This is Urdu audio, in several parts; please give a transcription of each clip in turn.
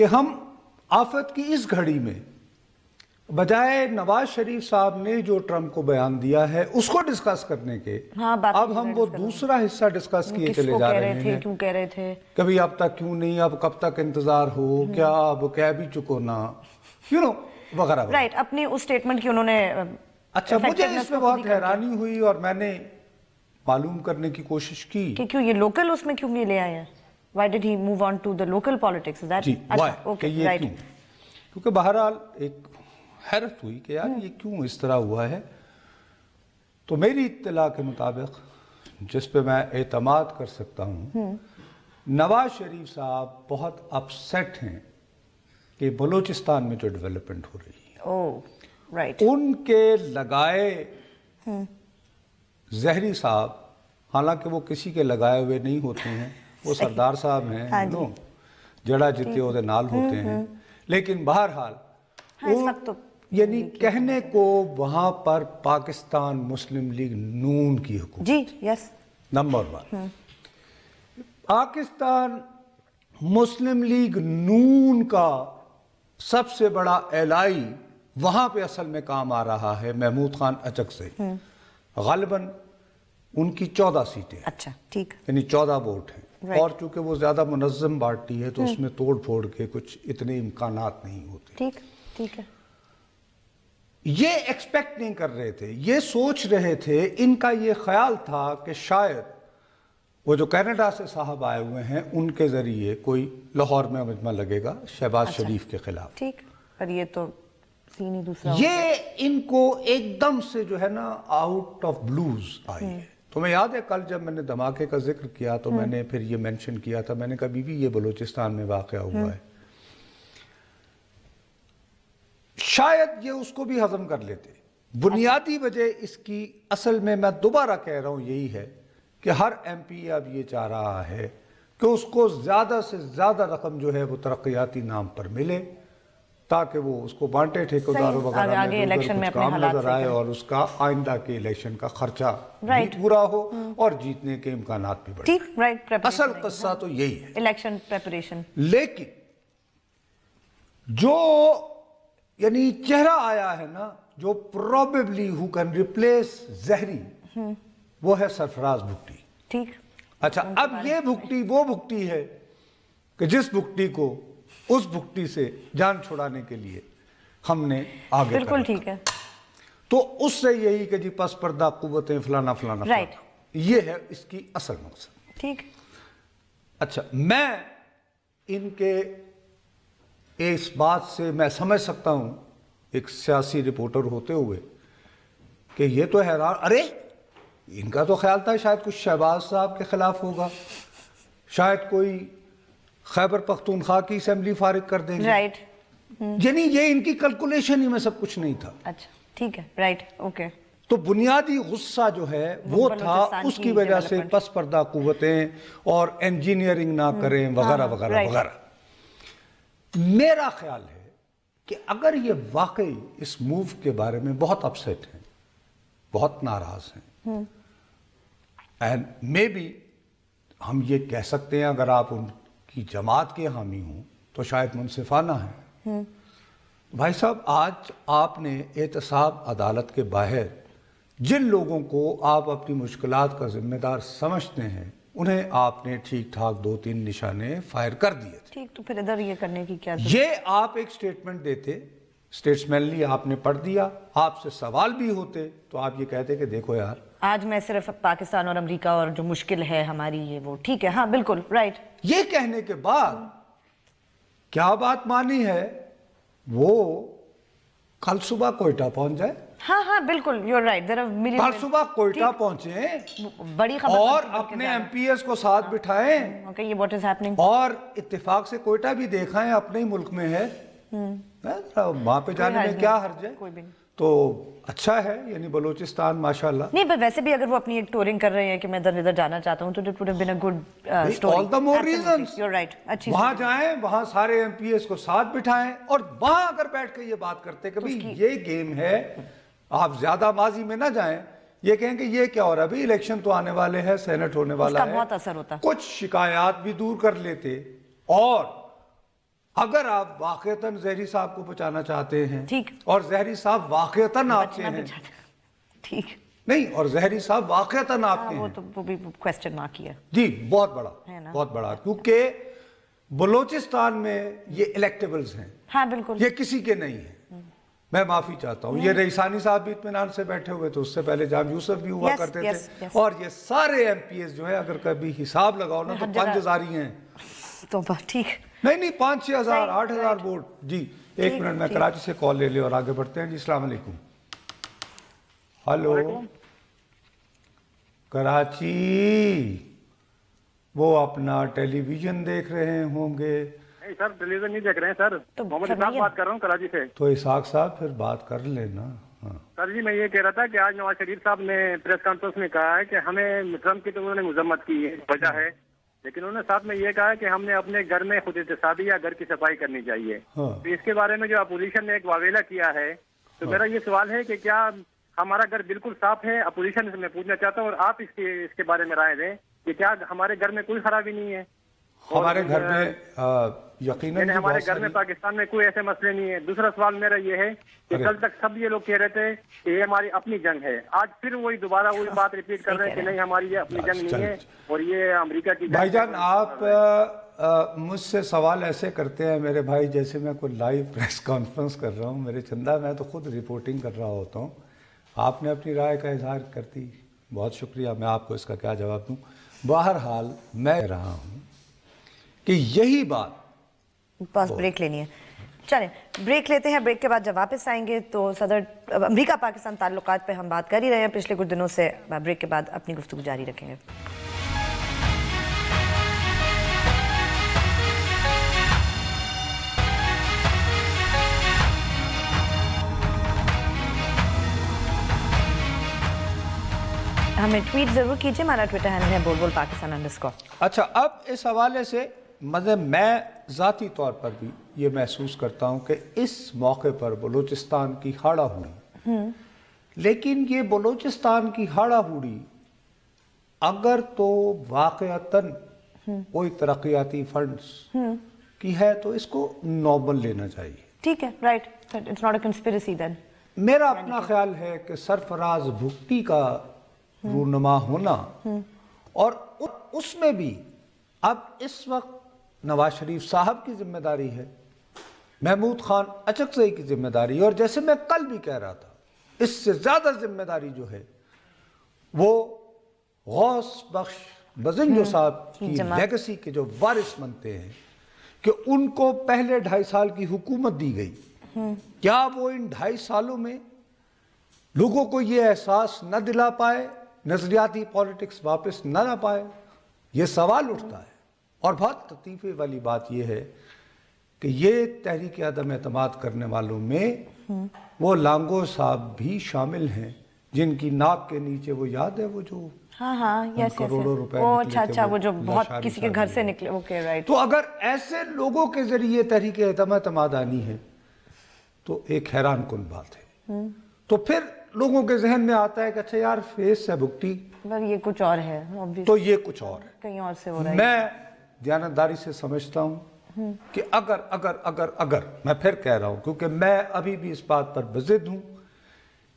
کہ ہم آفت کی اس گھڑی میں بجائے نواز شریف صاحب نے جو ٹرمپ کو بیان دیا ہے اس کو ڈسکس کرنے کے اب ہم وہ دوسرا حصہ ڈسکس کیے چلے جا رہے ہیں. کیوں کہہ رہے تھے کبھی اب تک کیوں نہیں, اب کب تک انتظار ہو, کیا اب کہہ بھی چکو نا, وغیرہ. رائٹ, اپنی اس سٹیٹمنٹ کی انہوں نے. اچھا, مجھے اس میں بہت حیرانی ہوئی اور میں نے معلوم کرنے کی کوشش کی کہ کیوں یہ لوکل اس میں کیوں نہیں لے آئے ہیں. Why did he move on to the local politics? جی, کہ یہ کیوں, کیونکہ بہرحال ایک حیرت ہوئی کہ یار یہ کیوں اس طرح ہوا ہے. تو میری اطلاع کے مطابق جس پہ میں اعتماد کر سکتا ہوں, نواز شریف صاحب بہت اپسیٹ ہیں کہ بلوچستان میں جو ڈیولپمنٹ ہو رہی ہے ان کے لگائے زہری صاحب, حالانکہ وہ کسی کے لگائے ہوئے نہیں ہوتے ہیں, وہ سردار صاحب ہیں, جڑا جتے وہ نال ہوتے ہیں, لیکن بہرحال یعنی کہنے کو وہاں پر پاکستان مسلم لیگ نون کی حکومت. جی, یس, نمبر 1. پاکستان مسلم لیگ نون کا سب سے بڑا اعلائی وہاں پہ اصل میں کام آ رہا ہے محمود خان اچک سے. غالباً ان کی 14 سیٹیں. اچھا, ٹھیک, یعنی 14 ووٹ ہیں, اور چونکہ وہ زیادہ منظم پارٹی ہے تو اس میں توڑ پھوڑ کے کچھ اتنے امکانات نہیں ہوتے. ٹھیک ہے. یہ ایکسپیکٹ نہیں کر رہے تھے, یہ سوچ رہے تھے, ان کا یہ خیال تھا کہ شاید وہ جو کینیڈا سے صاحب آئے ہوئے ہیں ان کے ذریعے کوئی لاہور میں مجمع لگے گا شہباز شریف کے خلاف. ٹھیک, پر یہ تو سین ہی دوسرا. یہ ان کو ایک دم سے جو ہے نا آؤٹ آف بلوز آئی ہے. تمہیں یاد ہے کل جب میں نے دھماکے کا ذکر کیا تو میں نے پھر یہ مینشن کیا تھا, میں نے کہا بی بی یہ بلوچستان میں واقع ہوا ہے, شاید یہ اس کو بھی ہضم کر لیتے. بنیادی وجہ اس کی اصل میں دوبارہ کہہ رہا ہوں یہی ہے کہ ہر ایم پی اب یہ چاہ رہا ہے کہ اس کو زیادہ سے زیادہ رقم جو ہے وہ ترقیاتی نام پر ملے تاکہ وہ اس کو بانٹے ٹھیکیداروں وغیرہ میں کچھ کام نظر آئے اور اس کا آئندہ کے الیکشن کا خرچہ بھی پورا ہو اور جیتنے کے امکانات بھی بڑھیں. اصل قصہ تو یہی ہے, الیکشن پریپریشن. لیکن جو یعنی چہرہ آیا ہے نا جو probably who can replace زہری, وہ ہے سرفراز بھٹی. ٹھیک, اچھا, اب یہ بھٹی وہ بھٹی ہے کہ جس بھٹی کو اس بھٹی سے جان چھڑانے کے لیے ہم نے آگے بالکل ٹھیک ہے. تو اس سے یہی کہ جی پس پردہ قوتیں فلانا فلانا, یہ ہے اس کی اصل مقصد. ٹھیک. اچھا, میں ان کے اس بات سے میں سمجھ سکتا ہوں ایک سیاسی رپورٹر ہوتے ہوئے کہ یہ تو حیران, ارے ان کا تو خیال تھا شاید کچھ شہباز صاحب کے خلاف ہوگا, شاید کوئی خیبر پختونخوا کی اسمبلی فارغ کر دیں گے. یعنی یہ ان کی کیلکولیشن ہی میں سب کچھ نہیں تھا. اچھا, ٹھیک ہے, رائٹ, اوکے. تو بنیادی غصہ جو ہے وہ تھا اس کی وجہ سے پس پردہ قوتیں اور انجینئرنگ نہ کریں وغیرہ وغیرہ وغیرہ. میرا خیال ہے کہ اگر یہ واقعی اس موو کے بارے میں بہت اپسیٹ ہیں, بہت ناراض ہیں, اینڈ مے بی ہم یہ کہہ سکتے ہیں اگر آپ ان کی جماعت کے حامی ہوں تو شاید منصفانہ ہیں. بھائی صاحب, آج آپ نے احتساب عدالت کے باہر جن لوگوں کو آپ اپنی مشکلات کا ذمہ دار سمجھتے ہیں انہیں آپ نے ٹھیک ٹھاک 2-3 نشانے فائر کر دیے تھے. ٹھیک, تو پھر ادھر یہ کرنے کی کیا ضرورت؟ یہ آپ ایک سٹیٹمنٹ دیتے, سٹیٹسمینلی آپ نے پڑھ دیا, آپ سے سوال بھی ہوتے تو آپ یہ کہتے کہ دیکھو یار آج میں صرف پاکستان اور امریکہ اور جو مشکل ہے ہماری یہ وہ, ٹھیک ہے, ہاں بالکل رائٹ. یہ کہنے کے بعد کیا بات مانی ہے وہ کل صبح کوئٹہ پہنچ جائے. ہاں بالکل, یو آر رائٹ. کل صبح کوئٹہ پہنچیں بڑی خبر اور اپنے ایم پی ایس کو ساتھ بٹھائیں اور اتفاق سے کوئٹہ بھی دیکھائیں, اپنے ہی ملک میں ہے, وہاں پہ جانے میں کیا حرج ہے. تو اچھا ہے, یعنی بلوچستان ماشاءاللہ. نہیں, پر ویسے بھی اگر وہ اپنی ایک ٹورنگ کر رہے ہیں کہ میں ادھر ادھر جانا چاہتا ہوں تو it would have been a good story. All the more reasons. You're right. وہاں جائیں, وہاں سارے ایم پی ایس کو ساتھ بٹھائیں اور وہاں اگر بیٹھ کے یہ بات کرتے کہ بھئی یہ گیم ہے, آپ زیادہ ماضی میں نہ جائیں, یہ کہیں کہ یہ کیا ہو رہا ہے بھئی, الیکشن تو آنے والے ہیں, سینٹ ہونے والا ہے, اس کا بہت اثر ہوتا, کچھ شکایات بھی دور کر لیتے اور اگر آپ واقعتاً زہری صاحب کو بچانا چاہتے ہیں ٹھیک، اور زہری صاحب واقعتاً آپ کے ہیں، ٹھیک نہیں، اور زہری صاحب واقعتاً آپ کے ہیں، وہ بھی کوسچن مارک کیا جی بہت بڑا، کیونکہ بلوچستان میں یہ الیکٹیبلز ہیں، ہاں بالکل، یہ کسی کے نہیں ہیں۔ میں معافی چاہتا ہوں، یہ رئیسانی صاحب بھی اطمینان سے بیٹھے ہوئے تھے، اس سے پہلے جام یوسف بھی ہوا کرتے تھے، اور یہ سارے ایم پی ایس جو ہے اگر کبھی حساب لگاؤ نا تو 5000 ہی ہیں، تو ٹھیک، نہیں 5-6 ہزار 8,000 ووٹ۔ جی ایک منٹ، میں کراچی سے کال لے لے اور آگے بڑھتے ہیں۔ جی السلام علیکم۔ ہلو کراچی، وہ اپنا ٹیلی ویژن دیکھ رہے ہوں گے؟ نہیں سر، ٹیلی ویژن نہیں دیکھ رہے ہیں سر، محمد اسحاق بات کر رہا ہوں کراچی سے۔ تو اسحاق صاحب پھر بات کر لینا۔ سر جی میں یہ کہہ رہا تھا کہ آج نواز شریف صاحب نے پریس کانفرنس میں کہا ہے کہ ہمیں ٹرمپ کی تو انہوں نے مذمت کی ہے، وجہ ہے، لیکن انہوں نے ساتھ میں یہ کہا کہ ہم نے اپنے گھر میں خود احتسابی یا گھر کی صفائی کرنی چاہیے۔ تو اس کے بارے میں جو اپوزیشن نے ایک واویلا کیا ہے، تو میرا یہ سوال ہے کہ کیا ہمارا گھر بالکل صاف ہے؟ اپوزیشن سے میں پوچھنا چاہتا ہوں، اور آپ اس کے بارے میں رائے دیں کہ کیا ہمارے گھر میں کوئی خرابی نہیں ہے؟ ہمارے گھر میں یقیناً ہمارے گھر میں پاکستان میں کوئی ایسے مسئلے نہیں ہے۔ دوسرا سوال میرا یہ ہے کہ کل تک سب یہ لوگ کہہ رہے تھے کہ یہ ہماری اپنی جنگ ہے، آج پھر وہی دوبارہ وہی بات ریپیٹ کر رہے ہیں کہ نہیں ہماری یہ اپنی جنگ نہیں ہے اور یہ امریکہ کی جنگ۔ بھائی جان آپ مجھ سے سوال ایسے کرتے ہیں میرے بھائی جیسے میں کوئی لائیو پریس کانفرنس کر رہا ہوں، میرے چندہ میں تو خود رپورٹنگ کر رہا ہوتا ہوں۔ آپ نے اپنی رائے کا اظہار کر دی، بہت شکریہ، میں آپ کو اس کا کیا جواب دوں۔ بہرحال میں کہہ رہا ہوں کہ یہی بات بس بریک لینی ہے، چلیں بریک لیتے ہیں، بریک کے بعد جب واپس آئیں گے تو صدر امریکہ پاکستان تعلقات پہ ہم بات کر ہی رہے ہیں پچھلے کچھ دنوں سے، بریک کے بعد اپنی گفتگو جاری رکھیں گے۔ ہمیں ٹویٹ ضرور کیجئے، ہمارا ٹویٹر ہینڈل ہے بول پاکستان_۔ اچھا، اب اس حوالے سے مطلب میں ذاتی طور پر بھی یہ محسوس کرتا ہوں کہ اس موقع پر بلوچستان کی ہاڑا ہوڑی، لیکن یہ بلوچستان کی ہاڑا ہوڑی اگر تو واقعتاً کوئی ترقیاتی فنڈز کی ہے تو اس کو نارمل لینا چاہیے۔ ٹھیک ہے، right, it's not a conspiracy then. میرا اپنا خیال ہے کہ سرفراز بھٹی کا رونما ہونا، اور اس میں بھی اب اس وقت نواز شریف صاحب کی ذمہ داری ہے، محمود خان اچکزئی کی ذمہ داری ہے، اور جیسے میں کل بھی کہہ رہا تھا اس سے زیادہ ذمہ داری جو ہے وہ غوث بخش بزنجو صاحب کی لیگسی کے جو وارث بنتے ہیں کہ ان کو پہلے 2.5 سال کی حکومت دی گئی، کیا وہ ان 2.5 سالوں میں لوگوں کو یہ احساس نہ دلا پائے، نظریاتی پالیٹکس واپس نہ لا پائے؟ یہ سوال اٹھتا ہے۔ اور بہت لطیفے والی بات یہ ہے کہ یہ تحریک عدم اعتماد کرنے والوں میں وہ لانگو صاحب بھی شامل ہیں، جن کی ناک کے نیچے وہ یاد ہے وہ جو کروڑوں روپے اچھا وہ جو بہت کسی کے گھر سے نکلے، اوکے رائٹ۔ تو اگر ایسے لوگوں کے ذریعے تحریک عدم اعتماد آنی ہے تو ایک حیران کن بات ہے۔ تو پھر لوگوں کے ذہن میں آتا ہے کہ اچھا یار فیس سے بھگٹی، یہ کچھ اور ہے، تو یہ کچھ اور ہے، کہیں اور سے ہو رہا ہے۔ میں دیانتداری سے سمجھتا ہوں کہ اگر میں پھر کہہ رہا ہوں کیونکہ میں ابھی بھی اس بات پر بضد ہوں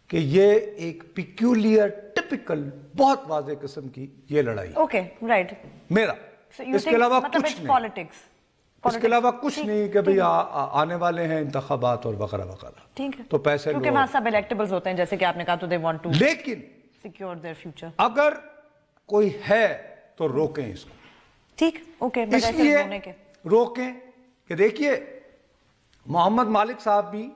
کہ یہ ایک پیکیولر ٹپیکل بہت واضح قسم کی یہ لڑائی ہے۔ اوکے رائٹ، میرا اس کے علاوہ کچھ نہیں، پالیٹکس، اس کے علاوہ کچھ نہیں کہ بھئی آنے والے ہیں انتخابات اور وغیرہ وغیرہ، ٹھیک ہے، تو پیسے کیونکہ وہاں سب الیکٹیبلز ہوتے ہیں جیسے کہ آپ نے کہا، تو they want to لیکن secure their future۔ اگر کوئی ہے تو روکیں اس کو، ٹھیک، اوکے، اس لیے روکیں کہ دیکھیے محمد مالک صاحب بھی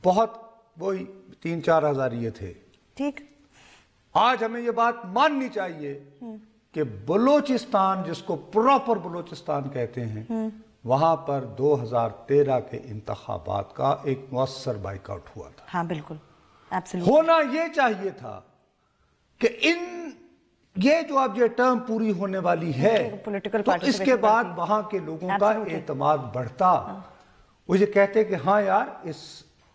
بہت وہی 3-4 ہزاریے تھے، ٹھیک، آج ہمیں یہ بات ماننی چاہیے کہ بلوچستان جس کو پراپر بلوچستان کہتے ہیں وہاں پر 2013 کے انتخابات کا ایک مؤثر بائیک آؤٹ ہوا تھا۔ ہاں بالکل، ایبسلیوٹلی ہونا یہ چاہیے تھا کہ یہ جو اب یہ ٹرم پوری ہونے والی ہے تو اس کے بعد وہاں کے لوگوں کا اعتماد بڑھتا، وہ یہ کہتے کہ ہاں یار اس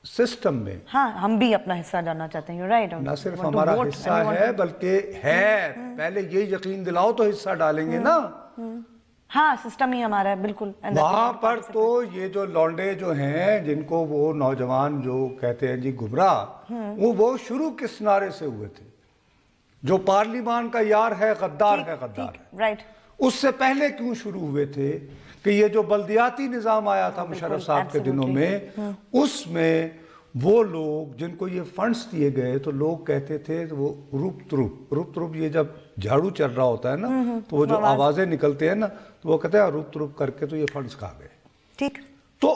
سسٹم میں ہاں ہم بھی اپنا حصہ جاننا چاہتے ہیں، رائٹ، نہ صرف ہمارا حصہ ہے بلکہ ہے، پہلے یہ یقین دلاؤ تو حصہ ڈالیں گے نا۔ ہاں سسٹم ہی ہمارا ہے بالکل. وہاں پر تو یہ جو لونڈے جو ہیں جن کو وہ نوجوان جو کہتے ہیں جی گمراہ، وہ شروع کس نعرے سے ہوئے تھے؟ جو پارلیمان کا یار ہے غدار ہے غدار ہے. رائٹ. اس سے پہلے کیوں شروع ہوئے تھے کہ یہ جو بلدیاتی نظام آیا تھا مشرف صاحب کے دنوں میں، اس میں وہ لوگ جن کو یہ فنڈز دیے گئے تو لوگ کہتے تھے وہ روپ تروپ یہ جب جھاڑو چل رہا ہوتا ہے نا تو وہ جو آوازیں نکلتے ہیں نا تو وہ کہتے ہیں روپ تروپ کر کے تو یہ فنڈز کھا گئے. ٹھیک. تو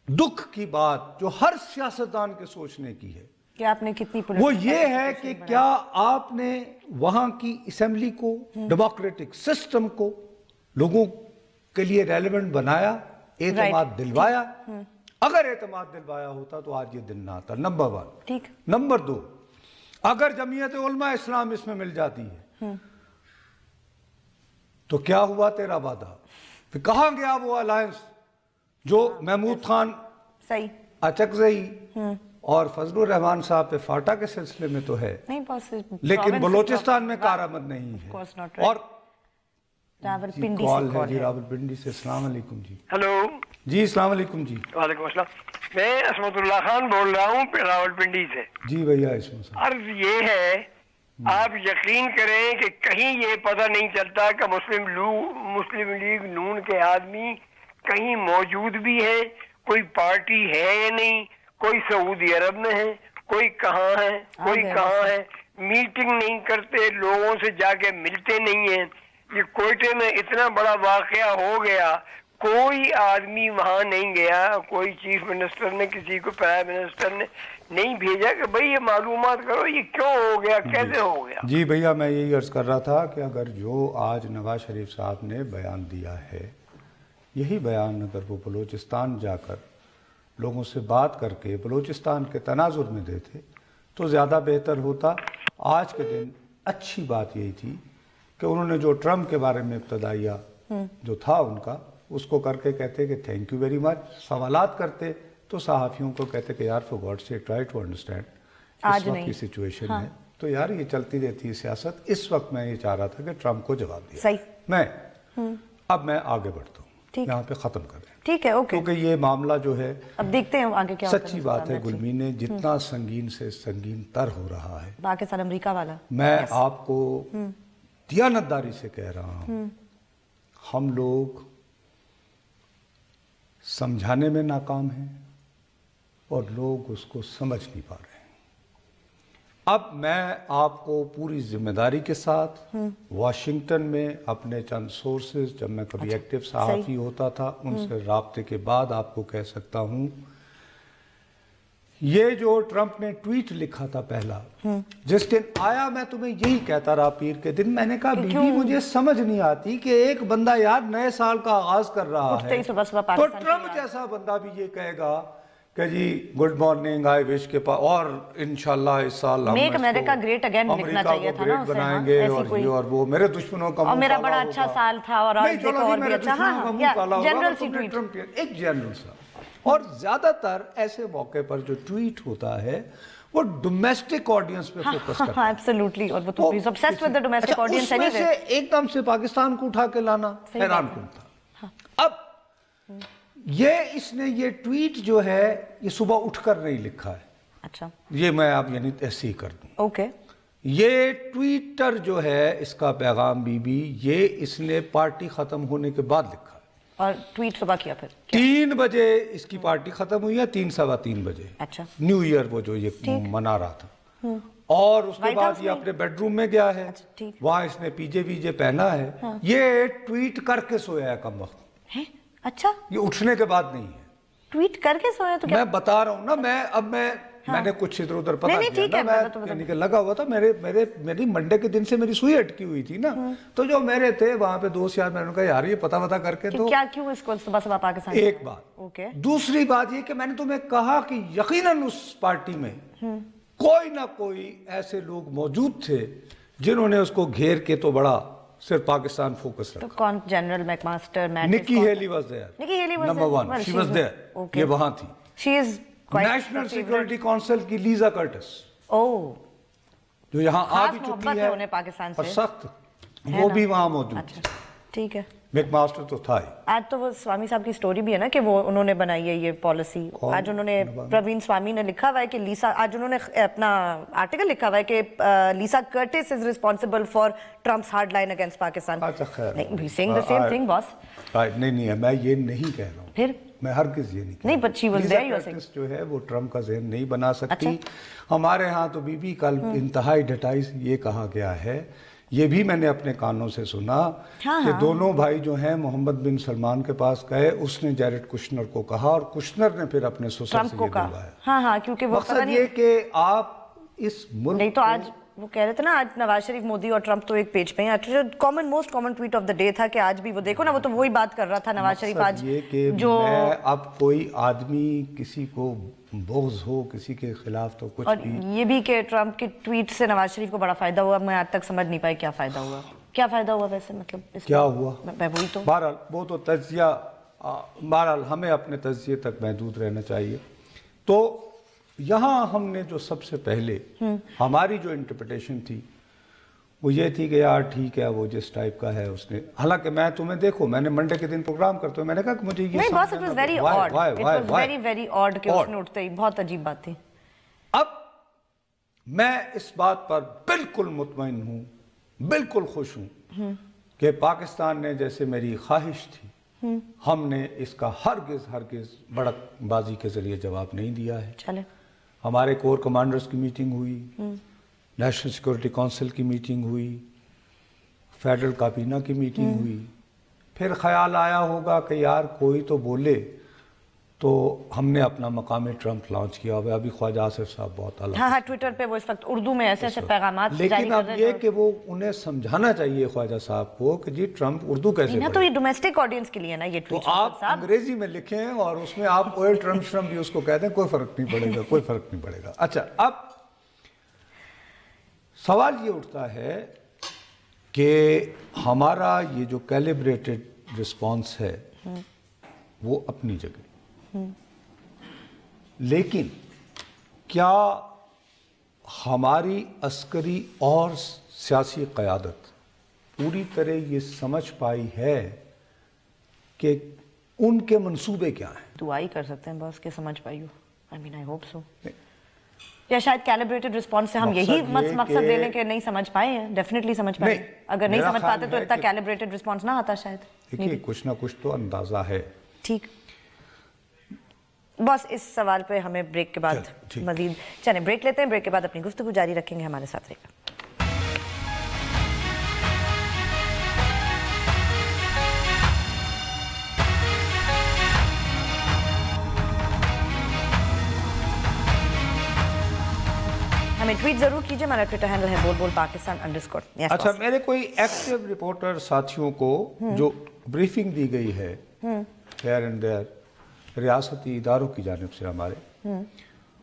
دکھ کی بات جو ہر سیاستدان کے سوچنے کی ہے کہ آپ نے کتنی وہ یہ ہے کہ کیا آپ نے وہاں کی اسمبلی کو، ڈیموکریٹک سسٹم کو لوگوں کے لیے ریلیونٹ بنایا، اعتماد دلوایا. اگر اعتماد دلوایا ہوتا تو آج یہ دن نہ آتا. نمبر 1. ٹھیک. نمبر 2، اگر جمعیت علماء اسلام اس میں مل جاتی ہے تو کیا ہوا تیرا وعدہ؟ پھر کہاں گیا وہ الائنس جو محمود خان اچکزئی اور فضل الرحمان صاحب پہ فاٹا کے سلسلے میں تو ہے لیکن بلوچستان میں کارآمد نہیں ہے. اور کال ہے جی راولپنڈی سے. السلام علیکم جی. ہلو جی السلام علیکم جی. وعلیکم السلام. میں عصمت اللہ خان بول رہا ہوں راولپنڈی سے. جی بھیا عصمت صاحب. عرض یہ ہے آپ یقین کریں کہ کہیں یہ پتہ نہیں چلتا کہ مسلم لیگ نون کے آدمی کہیں موجود بھی ہیں، کوئی پارٹی ہے یا نہیں، کوئی سعودی عرب میں ہے، کوئی کہاں ہے، کوئی کہاں ہے، میٹنگ نہیں کرتے، لوگوں سے جا کے ملتے نہیں ہیں. یہ کوئٹے میں اتنا بڑا واقعہ ہو گیا، کوئی آدمی وہاں نہیں گیا، کوئی چیف منسٹر نے کسی کو پرائم منسٹر نے نہیں بھیجا کہ بھئی یہ معلومات کرو یہ کیوں ہو گیا، کیسے ہو گیا. جی بھیا میں یہی عرض کر رہا تھا کہ اگر جو آج نواز شریف صاحب نے بیان دیا ہے، یہی بیان اگر وہ بلوچستان جا کر لوگوں سے بات کر کے بلوچستان کے تناظر میں دیتے تو زیادہ بہتر ہوتا. آج کے دن اچھی بات یہی تھی کہ انہوں نے جو ٹرمپ کے بارے میں ابتدائیہ جو تھا ان کا اس کو کر کے کہتے کہ تھینک یو ویری مچ. سوالات کرتے تو صحافیوں کو کہتے کہ یار for God sake try to understand اس وقت کی سچویشن ہے. تو یار یہ چلتی رہتی ہے سیاست. اس وقت میں یہ چاہ رہا تھا کہ ٹرمپ کو جواب دیا. میں اب میں آگے بڑھتا ہوں، یہاں پہ ختم کر دیں. ٹھیک ہے اوکے. کیونکہ یہ معاملہ جو ہے اب دیکھتے ہیں آگے کیا ہوتا ہے. سچی بات ہے گلمین، جتنا سنگین سے سنگین تر ہو رہا ہے پاکستان امریکہ والا. میں آپ کو دیانتداری سے کہہ رہا ہوں، ہم لوگ سمجھانے میں ناکام ہیں اور لوگ اس کو سمجھ نہیں پا رہے ہیں. اب میں آپ کو پوری ذمہ داری کے ساتھ واشنگٹن میں اپنے چند سورسز جب میں کبھی ایکٹیو صحافی ہوتا تھا ان سے رابطے کے بعد آپ کو کہہ سکتا ہوں، یہ جو ٹرمپ نے ٹویٹ لکھا تھا پہلا جس دن آیا، میں تمہیں یہی کہتا رہا پیر کے دن، میں نے کہا بی بی مجھے سمجھ نہیں آتی کہ ایک بندہ یار نئے سال کا آغاز کر رہا ہے تو ٹرمپ جیسا بندہ بھی یہ کہے گا کہ جی گڈ مارننگ آئی وش کے پاس اور انشاءاللہ اس سال ہم میک امریکہ گریٹ اگین لکھنا چاہیے تھا نا، بنائیں گے اور وہ میرے دشمنوں کا اور میرا بڑا اچھا سال تھا اور آج دیکھو اور بھی اچھا. ہاں جنرل سی ٹویٹ، ایک جنرل سا. اور زیادہ تر ایسے موقع پر جو ٹویٹ ہوتا ہے وہ ڈومیسٹک آڈینس پہ فوکس کرتا ہے. ایبسلیوٹلی. اور وہ تو از obsessed with the domestic audience anyway. اس میں سے ایک دم سے پاکستان کو اٹھا کے لانا حیران کن تھا. اب اس نے یہ ٹویٹ جو ہے یہ صبح اٹھ کر نہیں لکھا ہے. اچھا یہ میں آپ یعنی ایسے ہی کر دوں. اوکے. یہ ٹویٹر جو ہے اس کا پیغام بی بی یہ اس نے پارٹی ختم ہونے کے بعد لکھا ہے اور ٹویٹ صبح کیا پھر 3 بجے اس کی پارٹی ختم ہوئی ہے، 3 سوا 3 بجے. اچھا نیو ایئر وہ جو یہ منا رہا تھا اور اس کے بعد یہ اپنے بیڈ روم میں گیا ہے، وہاں اس نے پی جے وی جے پہنا ہے. یہ ٹویٹ کر کے سویا ہے کم وقت. اچھا یہ اٹھنے کے بعد نہیں ہے، ٹویٹ کر کے سویا. تو میں بتا رہا ہوں نا، میں نے کچھ ادھر ادھر پتا کیا نا، میں لگا ہوا تھا میری منڈے کے دن سے میری سوئی اٹکی ہوئی تھی نا، تو جو میرے تھے وہاں پہ دوست یار، میں نے کہا یار یہ پتا کر کے تو کیوں اس کو صبح صبح پاکستان. ایک بات. دوسری بات یہ کہ میں نے تمہیں کہا کہ یقیناً اس پارٹی میں کوئی نہ کوئی ایسے لوگ موجود تھے جنہوں نے اس کو گھیر کے تو بڑا صرف پاکستان فوکس رکھا. کون؟ General McMaster, Nikki Haley was there, number 1 she was there. یہ وہاں تھی. She is national security council کی لیزا کرٹس جو یہاں آ بھی چکی ہے پاکستان اور سخت، وہ بھی وہاں موجود تھی. ٹھیک ہے. میک ماسٹر تو تھا ہی. آج تو وہ سوامی صاحب کی سٹوری بھی ہے نا کہ وہ انہوں نے بنائی ہے یہ پالیسی. آج انہوں نے پروین سوامی نے لکھا ہوا ہے کہ لیسا, آج انہوں نے اپنا آرٹیکل لکھا ہوا ہے کہ Lisa Curtis is responsible for Trump's hard line against Pakistan. اچھا خیر, seeing the same thing boss. نہیں میں یہ نہیں کہہ رہا ہوں, پھر میں ہرگز یہ نہیں کہہ نہیں, but she was there, you are saying. جو ہے وہ ٹرمپ کا ذہن نہیں بنا سکتی. ہمارے ہاں تو بی بی کل انتہائی ڈٹائی یہ کہا گیا ہے, یہ بھی میں نے اپنے کانوں سے سنا کہ دونوں بھائی جو ہیں محمد بن سلمان کے پاس گئے, اس نے جیرڈ کشنر کو کہا اور کشنر نے پھر اپنے سسر سے یہ دلوایا. ہاں کیونکہ وہ مقصد یہ کہ آپ اس ملک نہیں تو آج وہ کہہ رہے تھے نا, آج نواز شریف, مودی اور ٹرمپ تو ایک پیج پہ ہیں. Most common tweet of the day تھا کہ آج بھی وہ دیکھو نا, وہ تو وہی بات کر رہا تھا نواز شریف آج یہ کہ جو اب کوئی آدمی کسی کو بغض ہو کسی کے خلاف تو کچھ بھی, اور یہ بھی کہ ٹرمپ کی ٹویٹ سے نواز شریف کو بڑا فائدہ ہوا. میں آج تک سمجھ نہیں پائی کیا فائدہ ہوا, کیا فائدہ ہوا ویسے, مطلب کیا ہوا. وہی تو بہرحال وہ تو تجزیہ, بہرحال ہمیں اپنے تجزیے تک محدود رہنا چاہیے. تو یہاں ہم نے جو سب سے پہلے ہماری جو انٹرپریٹیشن تھی وہ یہ تھی کہ یار ٹھیک ہے وہ جس ٹائپ کا ہے اس نے, حالانکہ میں تمہیں دیکھو میں نے منڈے کے دن پروگرام کرتے ہوئے میں نے کہا کہ مجھے یہ نہیں بس, it was very odd, it was very very odd کہ اس نے اٹھتے ہی, بہت عجیب بات تھی. اب میں اس بات پر بالکل مطمئن ہوں, بالکل خوش ہوں کہ پاکستان نے جیسے میری خواہش تھی ہم نے اس کا ہرگز بڑک بازی کے ذریعے جواب نہیں دیا ہے. چلے ہمارے کور کمانڈرز کی میٹنگ ہوئی, نیشنل سیکورٹی کونسل کی میٹنگ ہوئی, فیڈرل کابینہ کی میٹنگ ہوئی, پھر خیال آیا ہوگا کہ یار کوئی تو بولے, تو ہم نے اپنا مقامی ٹرمپ لانچ کیا ہوا. ابھی خواجہ آصف صاحب بہت اعلیٰ, ہاں ٹویٹر پہ وہ اس وقت اردو میں ایسے پیغامات جاری کر رہے ہیں. لیکن اب یہ کہ وہ انہیں سمجھانا چاہیے خواجہ صاحب کو کہ جی ٹرمپ اردو کیسے پڑھے. تو یہ ڈومیسٹک آڈینس کے لیے نا یہ ٹویٹ, تو آپ انگریزی میں لکھیں اور اس میں آپ اوئل ٹرمپ شرمپ بھی اس کو کہہ دیں, کوئی فرق نہیں پڑے گا, کوئی فرق نہیں پڑے گا. اچھا, اب سوال یہ اٹھتا ہے کہ ہمارا یہ جو کیلیبریٹڈ رسپانس ہے وہ اپنی جگہ, لیکن کیا ہماری عسکری اور سیاسی قیادت پوری طرح یہ سمجھ پائی ہے کہ ان کے منصوبے کیا ہیں؟ دعا ہی کر سکتے ہیں بس کہ سمجھ پائی ہو. I mean I hope so. یا شاید کیلیبریٹڈ رسپانس سے ہم یہی مقصد لے لیں کہ نہیں سمجھ پائے ہیں. ڈیفینیٹلی سمجھ پائے, اگر نہیں سمجھ پاتے تو اتنا کیلیبریٹڈ رسپانس نہ آتا شاید. دیکھیے کچھ نہ کچھ تو اندازہ ہے. ٹھیک, بس اس سوال پہ ہمیں بریک کے بعد مزید چلیں بریک لیتے ہیں, بریک کے بعد اپنی گفتگو جاری رکھیں گے. ہمارے ساتھ رہے گا. ہمیں ٹویٹ ضرور کیجئے, ہمارا ٹویٹر ہینڈل ہے بول پاکستان _. اچھا, میرے کوئی ایکٹیو رپورٹر ساتھیوں کو جو بریفنگ دی گئی ہے ہیئر اینڈ دیئر ریاستی اداروں کی جانب سے ہمارے,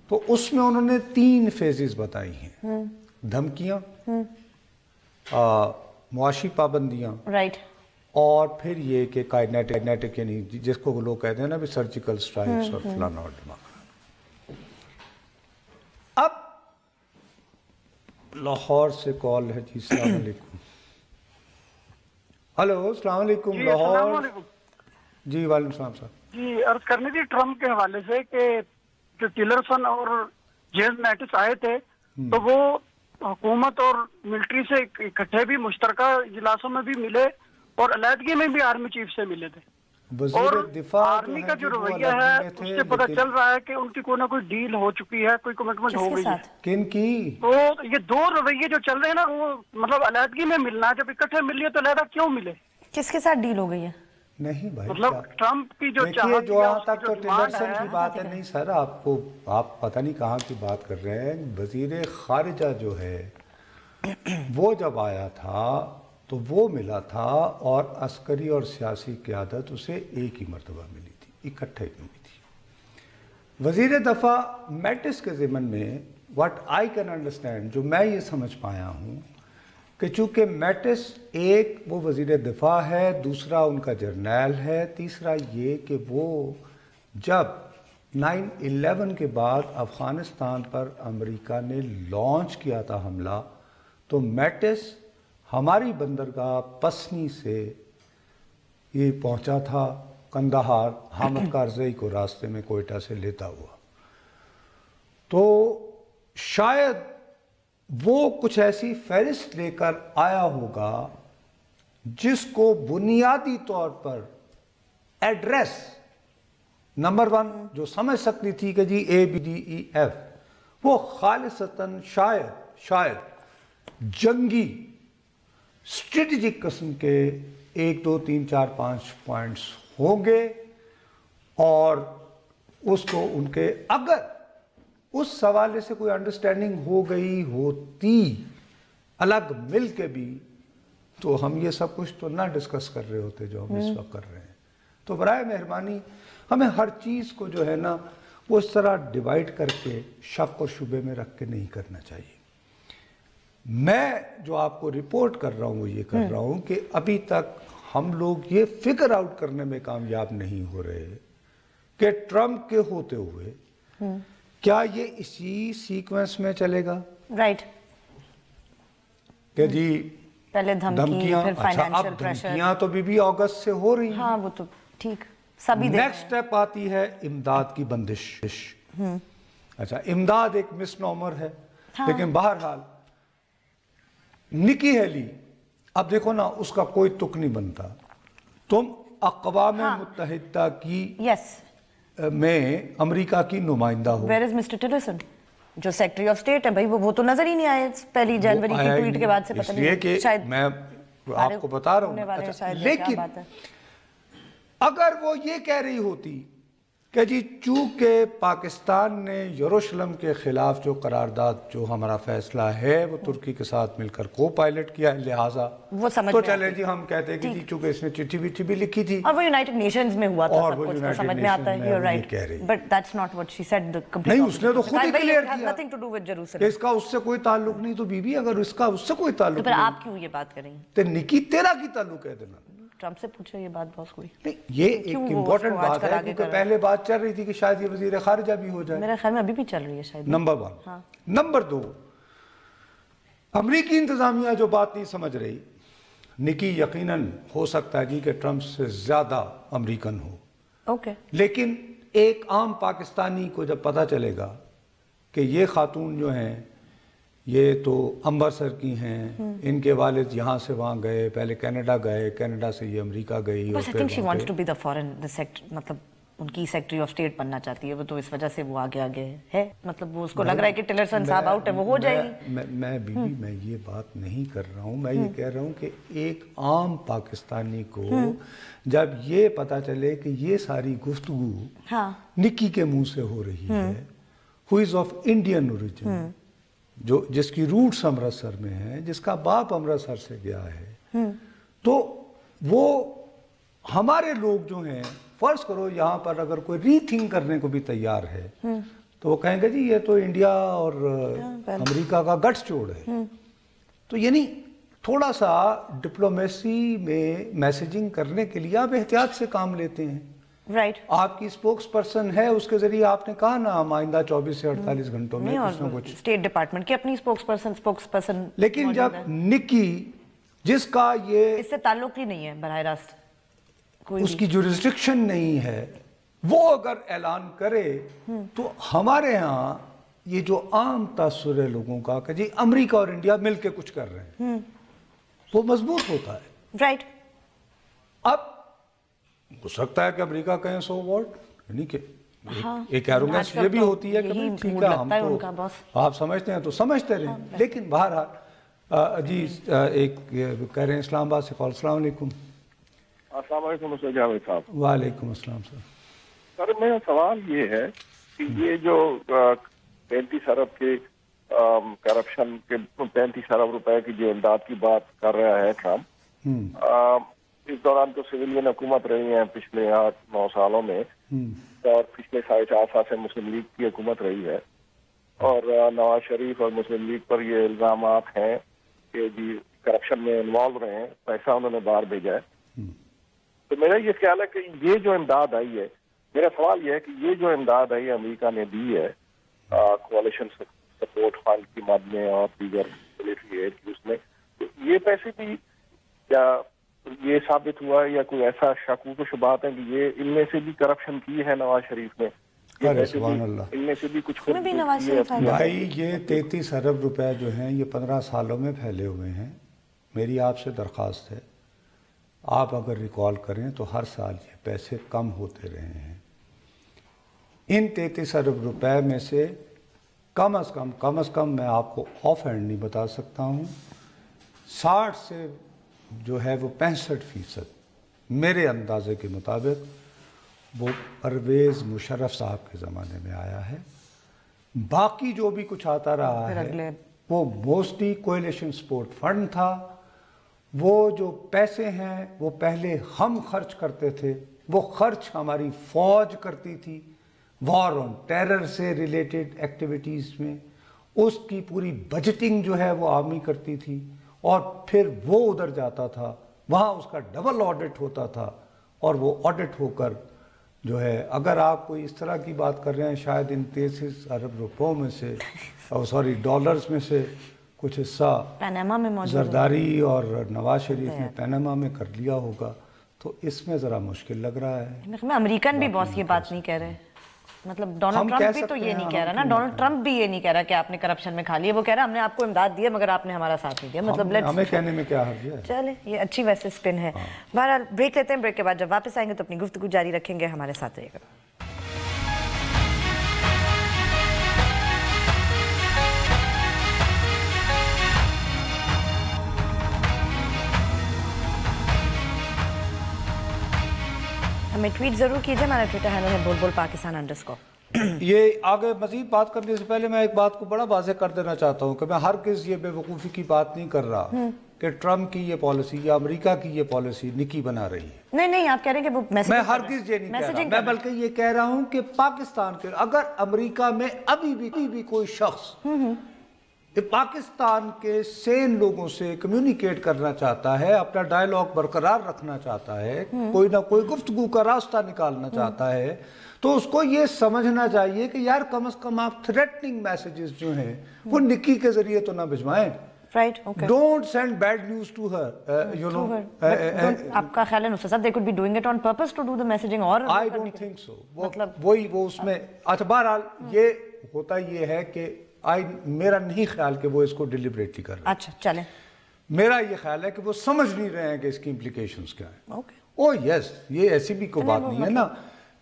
تو اس میں انہوں نے 3 فیزز بتائی ہیں. دھمکیاں, معاشی پابندیاں, رائٹ, اور پھر یہ کہ کائنیٹک یعنی جس کو لوگ کہتے ہیں نا بھی سرجیکل سٹرائکس اور فلانا اور ڈھماکہ. اب لاہور سے کال ہے جی. السلام علیکم. ہلو, السلام علیکم. لاہور. جی وعلیکم السلام صاحب. جی عرض کرنی تھی ٹرمپ کے حوالے سے کہ جو ٹیلرسن اور جیمز میٹس آئے تھے تو وہ حکومت اور ملٹری سے اکٹھے بھی مشترکہ اجلاسوں میں بھی ملے اور علیحدگی میں بھی آرمی چیف سے ملے تھے. اور آرمی کا جو رویہ ہے اس سے پتہ چل رہا ہے کہ ان کی کوئی نہ کوئی ڈیل ہو چکی ہے, کوئی کمٹمنٹ ہو گئی ہے. کن کی؟ تو یہ 2 رویے جو چل رہے ہیں نا, وہ مطلب علیحدگی میں ملنا, جب اکٹھے مل لیے تو علیحدہ کیوں ملے؟ کس کے ساتھ ڈیل ہو گئی ہے؟ نہیں بھائی, مطلب ٹرمپ کی جو چاہت جو یہاں تک تو ٹیلرسن کی بات ہے. نہیں سر, آپ پتہ نہیں کہاں کی بات کر رہے ہیں. وزیر خارجہ جو ہے وہ جب آیا تھا تو وہ ملا تھا, اور عسکری اور سیاسی قیادت اسے ایک ہی مرتبہ ملی تھی, اکٹھے ملی تھی. وزیر دفاع میٹس کے ضمن میں واٹ آئی کین انڈرسٹینڈ, جو میں یہ سمجھ پایا ہوں کہ چونکہ میٹس ایک وہ وزیر دفاع ہے, دوسرا ان کا جرنیل ہے, تیسرا یہ کہ وہ جب 9/11 کے بعد افغانستان پر امریکہ نے لانچ کیا تھا حملہ, تو میٹس ہماری بندرگاہ پسنی سے یہ پہنچا تھا کندہار حامد کارزئی کو راستے میں کوئٹہ سے لیتا ہوا. تو شاید وہ کچھ ایسی فہرست لے کر آیا ہوگا جس کو بنیادی طور پر ایڈریس نمبر 1 جو سمجھ سکتی تھی کہ جی ABDEF وہ خالصتاً شاید جنگی اسٹریٹجک قسم کے 1 2 3 4 5 پوائنٹس ہوں گے، اور اس کو ان کے اگر اس حوالے سے کوئی انڈرسٹینڈنگ ہو گئی ہوتی الگ مل کے بھی، تو ہم یہ سب کچھ تو نہ ڈسکس کر رہے ہوتے جو ہم اس وقت کر رہے ہیں. تو برائے مہربانی ہمیں ہر چیز کو جو ہے نا وہ اس طرح ڈیوائیڈ کر کے شک اور شبے میں رکھ کے نہیں کرنا چاہیے. میں جو آپ کو رپورٹ کر رہا ہوں وہ یہ کر رہا ہوں کہ ابھی تک ہم لوگ یہ فگر آؤٹ کرنے میں کامیاب نہیں ہو رہے کہ ٹرمپ کے ہوتے ہوئے کیا یہ اسی سیکوینس میں چلے گا. رائٹ. کہ جی پہلے دھمکیاں، پھر فائنینشل پریشر. دھمکیاں تو بھی اگست سے ہو رہی ہیں. ہاں وہ تو ٹھیک سبھی. نیکسٹ سٹیپ آتی ہے امداد کی بندش. اچھا امداد ایک مس نامر ہے، لیکن بہرحال نکی ہیلی اب دیکھو نا اس کا کوئی تک نہیں بنتا. تم اقوام متحدہ کی میں امریکہ کی نمائندہ ہو. ویئر از مسٹر ٹیلرسن جو سیکرٹری آف اسٹیٹ ہے بھائی، وہ تو نظر ہی نہیں آئے 1 جنوری کی ٹویٹ کے بعد سے. پتہ نہیں کہ میں آپ کو بتا رہا ہوں. لیکن اگر وہ یہ کہہ رہی ہوتی کہ جی چونکہ پاکستان نے یروشلم کے خلاف جو قرارداد جو ہمارا فیصلہ ہے وہ ترکی کے ساتھ مل کر کو پائلٹ کیا ہے، لہٰذا تو چلے جی ہم کہتے ہیں کہ جی چونکہ اس نے چٹھی وٹھی بھی لکھی تھی اور وہ یونائٹڈ نیشنز میں ہوا تھا، سب کچھ تو سمجھ میں آتا ہے. You right, but that's not what she said. نہیں اس نے تو خود ہی کلیئر کیا نتھنگ ٹو ڈو ود کہ جیروسلم. اس کا اس سے کوئی تعلق نہیں. تو بی بی اگر اس کا اس سے کوئی تعلق تو پھر آپ کیوں یہ بات کریں؟ تو نکی تیرا کی تعلق ہے دینا. ٹرمپ سے پوچھو یہ بات بہت کوئی. نہیں یہ ایک امپورٹنٹ بات ہے کیونکہ پہلے بات چل رہی تھی کہ شاید یہ وزیر خارجہ بھی ہو جائے. میرے خیال میں ابھی بھی چل رہی ہے شاید. نمبر 1. نمبر 2 امریکی انتظامیہ جو بات نہیں سمجھ رہی، نکی یقیناً ہو سکتا ہے جی کہ ٹرمپ سے زیادہ امریکن ہو. اوکے. لیکن ایک عام پاکستانی کو جب پتہ چلے گا کہ یہ خاتون جو ہیں یہ تو امبرسر کی ہیں، ان کے والد یہاں سے وہاں گئے، پہلے کینیڈا گئے، کینیڈا سے یہ امریکہ گئی. بس I think she wants to be the foreign secretary، مطلب ان کی سیکرٹری آف اسٹیٹ بننا چاہتی ہے وہ، تو اس وجہ سے وہ آگے ہے. مطلب وہ اس کو لگ رہا ہے کہ ٹیلرسن صاحب آؤٹ ہے وہ ہو جائے گی. میں یہ بات نہیں کر رہا ہوں. میں یہ کہہ رہا ہوں کہ ایک عام پاکستانی کو جب یہ پتا چلے کہ یہ ساری گفتگو نکی کے منہ سے ہو رہی ہے، who is of Indian origin، جس کی روٹس امرتسر میں ہیں، جس کا باپ امرتسر سے گیا ہے، تو وہ ہمارے لوگ جو ہیں فرض کرو یہاں پر اگر کوئی ری تھنک کرنے کو بھی تیار ہے تو وہ کہیں گے جی یہ تو انڈیا اور امریکہ کا گٹس جوڑ ہے. تو یعنی تھوڑا سا ڈپلومیسی میں میسیجنگ کرنے کے لیے آپ احتیاط سے کام لیتے ہیں. رائٹ. آپ کی اسپوکس پرسن ہے، اس کے ذریعے آپ نے کہا نا آئندہ 24 سے 48 گھنٹوں میں کچھ نہ کچھ. اسٹیٹ ڈپارٹمنٹ کی اپنی اسپوکس پرسن. لیکن جب نکی جس کا یہ اس سے تعلق ہی نہیں ہے براہ راست، اس کی جورسڈکشن نہیں ہے، وہ اگر اعلان کرے تو ہمارے ہاں یہ جو عام تاثر ہے لوگوں کا کہ جی امریکہ اور انڈیا مل کے کچھ کر رہے ہیں، وہ مضبوط ہوتا ہے. رائٹ. اب ہو سکتا ہے کہ امریکہ کہیں سو واٹ، یعنی کہ ایک ایروگنس یہ بھی ہوتی ہے کہ ٹھیک ہے ہم تو آپ سمجھتے ہیں تو سمجھتے رہیں. لیکن بہرحال جی ایک کہہ رہے ہیں اسلام آباد سے کال. السلام علیکم. السلام علیکم جاوید صاحب. وعلیکم السلام سر. سر میرا سوال یہ ہے کہ یہ جو 35 ارب کے کرپشن کے 35 ارب روپے کی جو امداد کی بات کر رہا ہے ٹرمپ، اس دوران تو سویلین حکومت رہی ہیں پچھلے 8-9 سالوں میں، اور پچھلے 4.5 سال سے مسلم لیگ کی حکومت رہی ہے، اور نواز شریف اور مسلم لیگ پر یہ الزامات ہیں کہ جی کرپشن میں انوالو رہے ہیں، پیسہ انہوں نے باہر بھیجا ہے. تو میرا یہ خیال ہے کہ یہ جو امداد آئی ہے، میرا سوال یہ ہے کہ یہ جو امداد آئی امریکہ نے دی ہے کوalition سپورٹ فنڈ کی مد میں اور دیگر ملٹری ایڈ کی، اس میں تو یہ پیسے بھی کیا یہ ثابت ہوا یا کوئی ایسا شکوک و شبہات ہیں کہ یہ ان میں سے بھی کرپشن کی ہے نواز شریف نے؟ سبحان اللہ، ان میں سے بھی کچھ بھائی یہ 33 ارب روپے جو ہیں یہ 15 سالوں میں پھیلے ہوئے ہیں. میری آپ سے درخواست ہے، آپ اگر ریکال کریں تو ہر سال یہ پیسے کم ہوتے رہے ہیں. ان 33 ارب روپے میں سے کم از کم میں آپ کو آف ہینڈ نہیں بتا سکتا ہوں، 60 سے جو ہے وہ 65% میرے اندازے کے مطابق وہ پرویز مشرف صاحب کے زمانے میں آیا ہے. باقی جو بھی کچھ آتا رہا ہے وہ موسٹلی کوئلیشن سپورٹ فنڈ تھا. وہ جو پیسے ہیں وہ پہلے ہم خرچ کرتے تھے، وہ خرچ ہماری فوج کرتی تھی وار آن ٹیرر سے ریلیٹڈ ایکٹیویٹیز میں، اس کی پوری بجٹنگ جو ہے وہ آرمی کرتی تھی، اور پھر وہ ادھر جاتا تھا، وہاں اس کا ڈبل آڈٹ ہوتا تھا، اور وہ آڈٹ ہو کر جو ہے، اگر آپ کوئی اس طرح کی بات کر رہے ہیں شاید ان 33 ارب روپوں میں سے ڈالرز میں سے کچھ حصہ پیناما میں موجود زرداری اور نواز شریف نے پیناما میں کر لیا ہوگا، تو اس میں ذرا مشکل لگ رہا ہے. امریکن بھی باس یہ بات نہیں کہہ رہے، مطلب ڈونلڈ ٹرمپ بھی تو یہ نہیں کہہ رہا نا، ڈونلڈ ٹرمپ بھی یہ نہیں کہہ رہا کہ آپ نے کرپشن میں کھا لیا، وہ کہہ رہا ہم نے آپ کو امداد دی ہے مگر آپ نے ہمارا ساتھ نہیں دیا. مطلب ہمیں کہنے میں کیا حرج ہے. چلے یہ اچھی ویسے سپن ہے. بہرحال بریک لیتے ہیں، بریک کے بعد جب واپس آئیں گے تو اپنی گفتگو جاری رکھیں گے. ہمارے ساتھ رہیے گا. ہمیں ٹویٹ ضرور کیجئے، ہمارا ٹویٹر ہینڈل ہے بول پاکستان _ یہ آگے مزید بات کرنے سے پہلے میں ایک بات کو بڑا واضح کر دینا چاہتا ہوں کہ میں ہرگز یہ بے وقوفی کی بات نہیں کر رہا کہ ٹرمپ کی یہ پالیسی یا امریکہ کی یہ پالیسی نکی بنا رہی ہے. نہیں آپ کہہ رہے ہیں کہ وہ میں ہرگز یہ نہیں کہہ رہا، میں بلکہ یہ کہہ رہا ہوں کہ پاکستان کے اگر امریکہ میں ابھی بھی کوئی شخص پاکستان کے سین لوگوں سے کمیونیکیٹ کرنا چاہتا ہے، اپنا ڈائیلاگ برقرار رکھنا چاہتا ہے، کوئی نہ کوئی گفتگو کا راستہ نکالنا چاہتا ہے، تو اس کو یہ سمجھنا چاہیے کہ یار کم از کم آپ تھریٹننگ میسیجز جو ہیں وہ نکی کے ذریعے تو نہ بھجوائیں. Don't send bad news to her, you know. آپ کا خیال ہے نصر صاحب they could be doing it on purpose to do the messaging اور I don't think so. وہی وہ اس میں اچھا بہرحال یہ ہوتا یہ ہے کہ میرا نہیں خیال کہ وہ اس کو ڈیلیبریٹلی کر رہے ہیں. اچھا چلیں، میرا یہ خیال ہے کہ وہ سمجھ نہیں رہے ہیں کہ اس کی امپلیکیشنز کیا ہیں. او یس، یہ ایسی بھی کوئی بات نہیں ہے نا،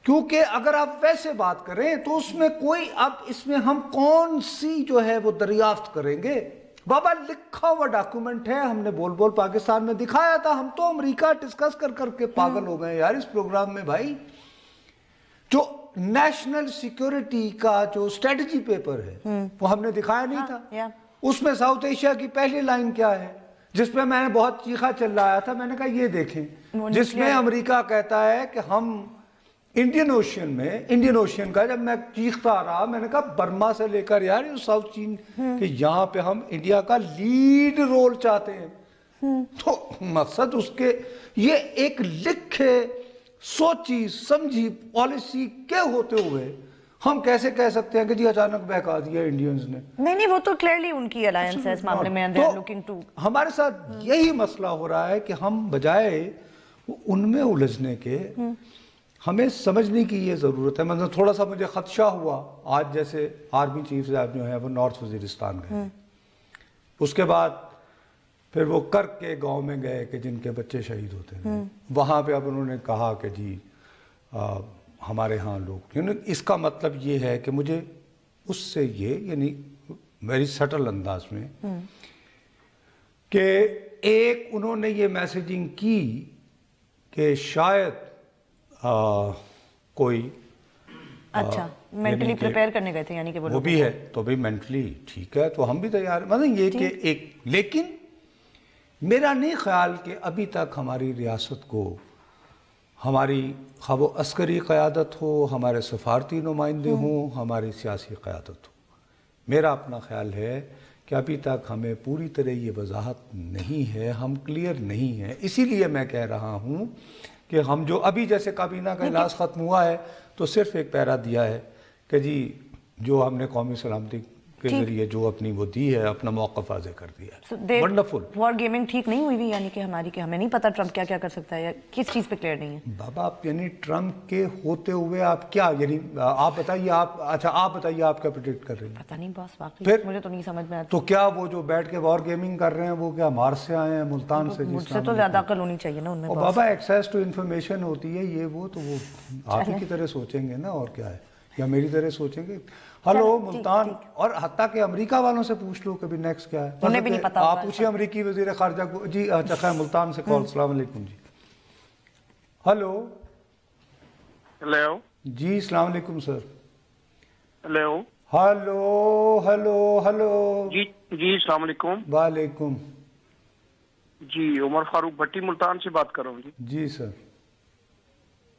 کیونکہ اگر آپ ویسے بات کریں تو اس میں کوئی اب اس میں ہم کون سی جو ہے وہ دریافت کریں گے. بابا لکھا ہوا ڈاکومنٹ ہے، ہم نے بول پاکستان میں دکھایا تھا. ہم تو امریکہ ڈسکس کر کے پاگل ہو گئے یار اس پروگرام میں. بھائی جو نیشنل سیکیورٹی کا جو اسٹریٹجی پیپر ہے وہ ہم نے دکھایا نہیں تھا. اس میں ساؤتھ ایشیا کی پہلی لائن کیا ہے جس میں میں نے بہت چیخا چلایا تھا، میں نے کہا یہ دیکھیں، جس میں امریکہ کہتا ہے کہ ہم انڈین اوشین کا، جب میں چیختا رہا میں نے کہا برما سے لے کر یار ساؤتھ چین کہ یہاں پہ ہم انڈیا کا لیڈ رول چاہتے ہیں. تو مقصد اس کے یہ ایک لکھے سوچی سمجھی پالیسی کے ہوتے ہوئے ہم کیسے کہہ سکتے ہیں کہ جی اچانک بہکا دیا انڈینز نے. نہیں وہ تو کلیئرلی ان کی الائنس ہے اس معاملے میں. ہمارے ساتھ یہی مسئلہ ہو رہا ہے کہ ہم بجائے ان میں الجھنے کے ہمیں سمجھنے کی یہ ضرورت ہے. مطلب تھوڑا سا مجھے خدشہ ہوا آج، جیسے آرمی چیف صاحب جو ہیں وہ نارتھ وزیرستان گئے، اس کے بعد پھر وہ کرک کے گاؤں میں گئے کہ جن کے بچے شہید ہوتے ہیں، وہاں پہ اب انہوں نے کہا کہ جی ہمارے ہاں لوگ، اس کا مطلب یہ ہے کہ مجھے اس سے یہ یعنی میری سٹل انداز میں کہ ایک انہوں نے یہ میسیجنگ کی کہ شاید کوئی اچھا مینٹلی پریپیئر کرنے گئے تھے، یعنی کہ وہ بھی ہے تو بھی مینٹلی ٹھیک ہے تو ہم بھی تیار ہیں. مطلب یہ کہ ایک، لیکن میرا نہیں خیال کہ ابھی تک ہماری ریاست کو، ہماری خواہ و عسکری قیادت ہو، ہمارے سفارتی نمائندے ہوں، ہماری سیاسی قیادت ہو، میرا اپنا خیال ہے کہ ابھی تک ہمیں پوری طرح یہ وضاحت نہیں ہے، ہم کلیئر نہیں ہیں. اسی لیے میں کہہ رہا ہوں کہ ہم جو ابھی جیسے کابینہ کا اجلاس ختم ہوا ہے تو صرف ایک پیرا دیا ہے کہ جی جو ہم نے قومی سلامتی کے ذریعے جو اپنی وہ دی ہے، اپنا موقف واضح کر دیا ہے. ونڈرفل. وار گیمنگ ٹھیک نہیں ہوئی یعنی کہ ہماری کہ ہمیں نہیں پتا ٹرمپ کیا کیا کر سکتا ہے یا کس چیز پہ کلیئر نہیں ہے. بابا آپ یعنی ٹرمپ کے ہوتے ہوئے آپ کیا یعنی آپ بتائیے، آپ بتائیے آپ کیا پریڈکٹ کر رہے ہیں؟ پتہ نہیں باس، واقعی مجھے تو نہیں سمجھ میں آتا. تو کیا وہ جو بیٹھ کے وار گیمنگ کر رہے ہیں وہ کیا مارس سے آئے ہیں، ملتان سے؟ مجھ سے تو زیادہ عقل ہونی چاہیے نا ان میں. بابا ایکسیس ٹو انفارمیشن ہوتی ہے یہ وہ، تو وہ آپ ہی کی طرح سوچیں گے نا، اور کیا ہے، یا میری طرح سوچیں گے. ہلو ملتان، اور حتیٰ کہ امریکہ والوں سے پوچھ لو کبھی نیکسٹ کیا ہے. انہیں بھی نہیں پتا. آپ پوچھیں امریکی وزیر خارجہ کو. جی اچھا خیر، ملتان سے کال. السلام علیکم جی. ہلو. ہیلو. جی السلام علیکم sir. Hello. Hello hello hello. جی السلام علیکم. وعلیکم. جی عمر فاروق بھٹی ملتان سے بات کر رہا ہوں. جی سر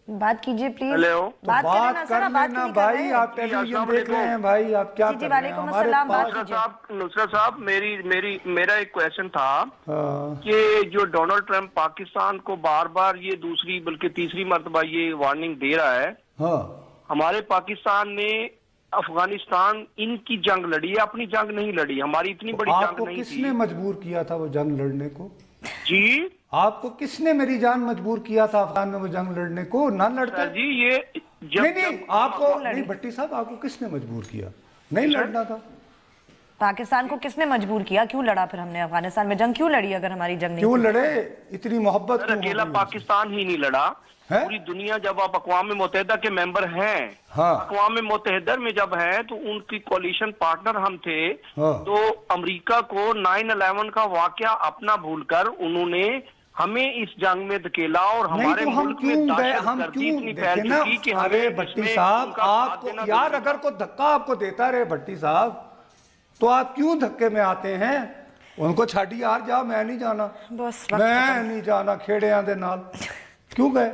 بات کیجئے پلیز. ہیلو. بات کر لینا بھائی، آپ ٹیلی ویژن دیکھ رہے ہیں بھائی، آپ کیا کر رہے ہیں؟ وعلیکم السلام. نصرت صاحب میرا ایک کویشچن تھا کہ جو ڈونلڈ ٹرمپ پاکستان کو بار بار یہ دوسری بلکہ تیسری مرتبہ یہ وارننگ دے رہا ہے، ہمارے پاکستان نے افغانستان ان کی جنگ لڑی ہے، اپنی جنگ نہیں لڑی. ہماری اتنی بڑی جنگ نہیں تھی. کس نے مجبور کیا تھا وہ جنگ لڑنے کو؟ جی آپ کو کس نے میری جان مجبور کیا تھا افغان میں وہ جنگ لڑنے کو؟ نہ لڑتا جی. یہ نہیں آپ کو نہیں، بھٹی صاحب آپ کو کس نے مجبور کیا؟ نہیں لڑنا تھا. پاکستان کو کس نے مجبور کیا؟ کیوں لڑا پھر ہم نے افغانستان میں جنگ؟ کیوں لڑی اگر ہماری جنگ نہیں؟ کیوں لڑے؟ اتنی محبت. اکیلا پاکستان ہی نہیں لڑا، پوری دنیا. جب آپ اقوام متحدہ کے ممبر ہیں، اقوام متحدہ میں جب ہیں تو ان کی کولیشن پارٹنر ہم تھے. تو امریکہ کو 9/11 کا واقعہ اپنا بھول کر انہوں نے ہمیں اس جنگ میں دھکیلا، اور ہمارے ملک میں دہشت گردی اتنی پھیل چکی کہ ارے بھٹی صاحب آپ کو یار اگر کوئی دھکا آپ کو دیتا رہے بھٹی صاحب تو آپ کیوں دھکے میں آتے ہیں؟ ان کو چھاڑی یار، جا میں نہیں جانا، میں نہیں جانا کھیڑیاں دے نال. کیوں گئے؟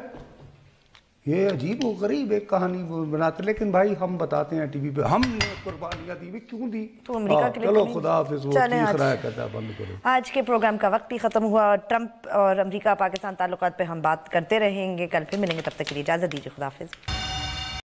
یہ عجیب و غریب ایک کہانی بناتے. لیکن بھائی ہم بتاتے ہیں ٹی وی پہ ہم نے قربانیاں دی بھی کیوں دی. چلو خدا حافظ. وہ تیسرا کہتا ہے بند کرو. آج کے پروگرام کا وقت بھی ختم ہوا. ٹرمپ اور امریکہ پاکستان تعلقات پہ ہم بات کرتے رہیں گے، کل پھر ملیں گے. تب تک کے لیے اجازت دیجیے. خدا حافظ.